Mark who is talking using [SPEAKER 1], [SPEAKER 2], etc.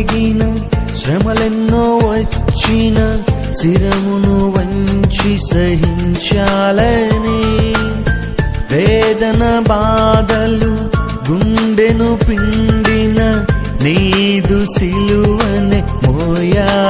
[SPEAKER 1] రేగిన శ్రమలెన్నో వచ్చిన శిరమును వంచి సహించాలని వేదన బాధలు గుండెను పిండిన నీదు సిలువనే మోయాలని